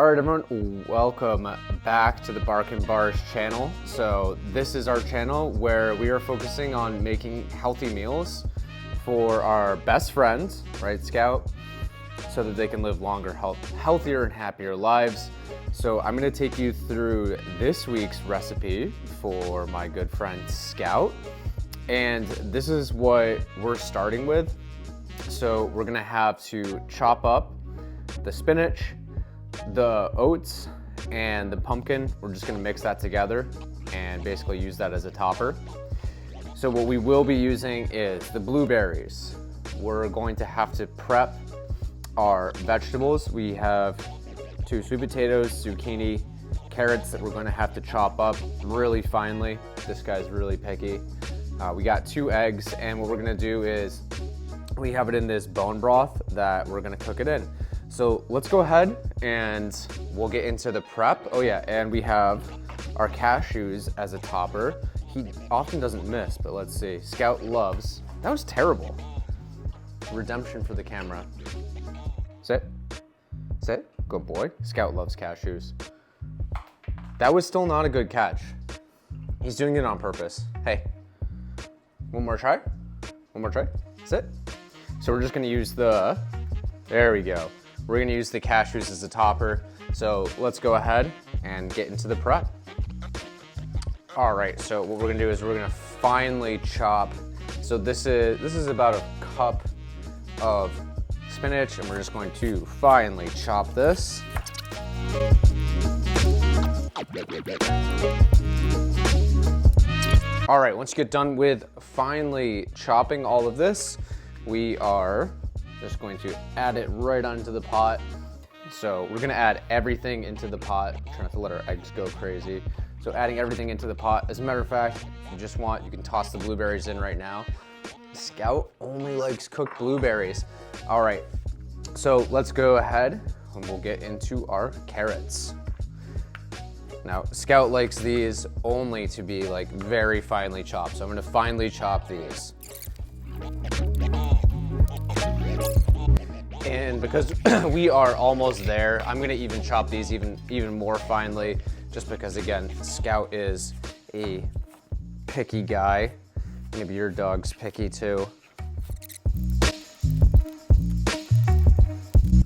All right, everyone, welcome back to the Bark and Bars channel. So this is our channel where we are focusing on making healthy meals for our best friends, right, Scout, so that they can live longer, healthier and happier lives. So I'm gonna take you through this week's recipe for my good friend Scout. And this is what we're starting with. So we're gonna have to chop up the spinach, the oats, and the pumpkin. We're just gonna mix that together and basically use that as a topper. So what we will be using is the blueberries. We're going to have to prep our vegetables. We have 2 sweet potatoes, zucchini, carrots that we're gonna have to chop up really finely. This guy's really picky. We got 2 eggs, and what we're gonna do is we have it in this bone broth that we're gonna cook it in. So let's go ahead and we'll get into the prep. Oh yeah, and we have our cashews as a topper. He often doesn't miss, but let's see. Scout loves, that was terrible. Redemption for the camera. Sit, sit, good boy. Scout loves cashews. That was still not a good catch. He's doing it on purpose. Hey, one more try, sit. So we're just gonna use there we go. We're gonna use the cashews as a topper. So let's go ahead and get into the prep. All right, so what we're gonna do is we're gonna finely chop. So this is about a cup of spinach, and we're just going to finely chop this. All right, once you get done with finely chopping all of this, we are just going to add it right onto the pot. So we're gonna add everything into the pot. Try not to let our eggs go crazy. So adding everything into the pot. As a matter of fact, if you just want, you can toss the blueberries in right now. Scout only likes cooked blueberries. All right, so let's go ahead and we'll get into our carrots. Now, Scout likes these only to be like very finely chopped. So I'm gonna finely chop these. And because we are almost there, I'm gonna even chop these even more finely, just because again, Scout is a picky guy. Maybe your dog's picky too.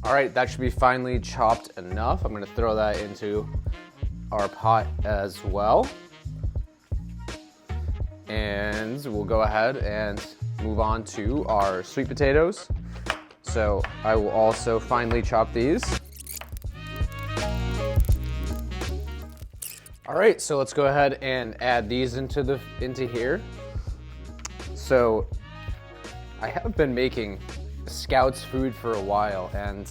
All right, that should be finely chopped enough. I'm gonna throw that into our pot as well. And we'll go ahead and move on to our sweet potatoes. So I will also finely chop these. All right, so let's go ahead and add these into here. So I have been making Scout's food for a while, and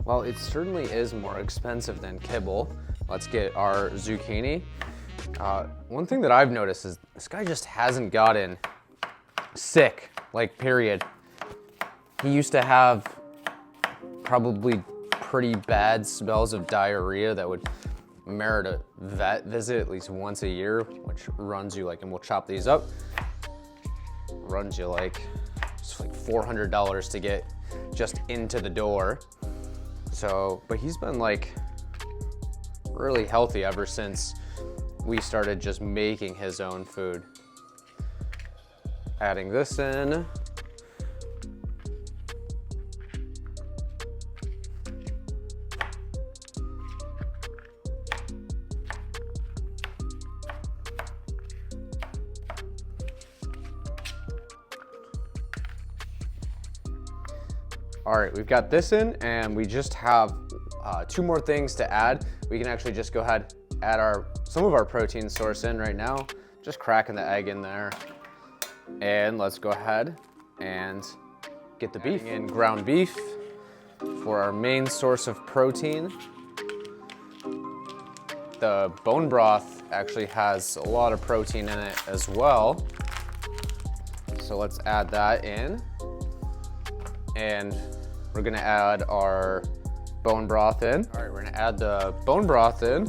while it certainly is more expensive than kibble, let's get our zucchini. One thing that I've noticed is this guy just hasn't gotten sick, like period. He used to have probably pretty bad spells of diarrhea that would merit a vet visit at least once a year, which runs you like, and we'll chop these up, runs you like, it's like $400 to get just into the door. So, but he's been like really healthy ever since we started just making his own food. Adding this in. All right, we've got this in, and we just have 2 more things to add. We can actually just go ahead, add some of our protein source in right now, just cracking the egg in there. And let's go ahead and get the beef in. Ground beef for our main source of protein. The bone broth actually has a lot of protein in it as well. So let's add that in. And we're gonna add our bone broth in. All right, we're gonna add the bone broth in.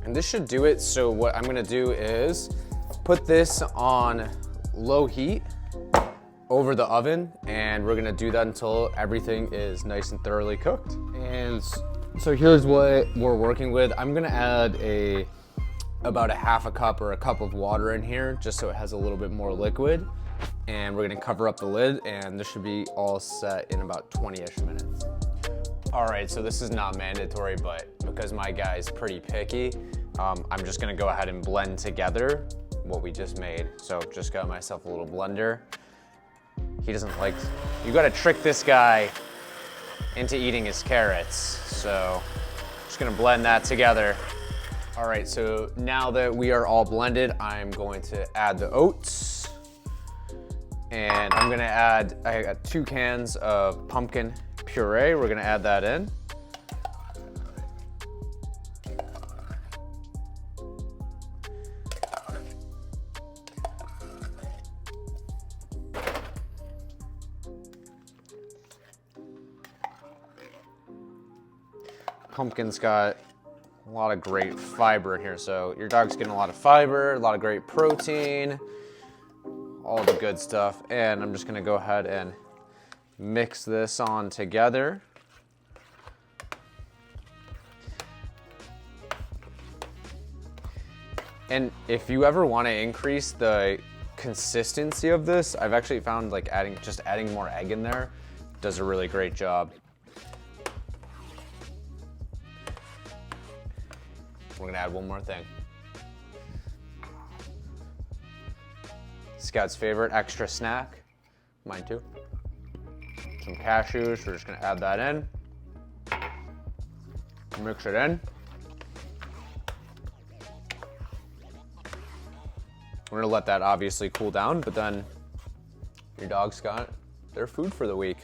And this should do it. So what I'm gonna do is put this on low heat over the oven, and we're gonna do that until everything is nice and thoroughly cooked. And so here's what we're working with. I'm gonna add about a half a cup or a cup of water in here just so it has a little bit more liquid. And we're gonna cover up the lid, and this should be all set in about 20-ish minutes. All right, so this is not mandatory, but because my guy's pretty picky, I'm just gonna go ahead and blend together what we just made. So just got myself a little blender. He doesn't like, you gotta trick this guy into eating his carrots. So just gonna blend that together. All right, so now that we are all blended, I'm going to add the oats. And I'm gonna add, I got 2 cans of pumpkin puree. We're gonna add that in. Pumpkin's got a lot of great fiber in here, so your dog's getting a lot of fiber, a lot of great protein, all the good stuff. And I'm just gonna go ahead and mix this on together. And if you ever want to increase the consistency of this, I've actually found like adding more egg in there does a really great job. We're gonna add one more thing. Scout's favorite extra snack, mine too. Some cashews, we're just gonna add that in. Mix it in. We're gonna let that obviously cool down, but then your dog's got their food for the week.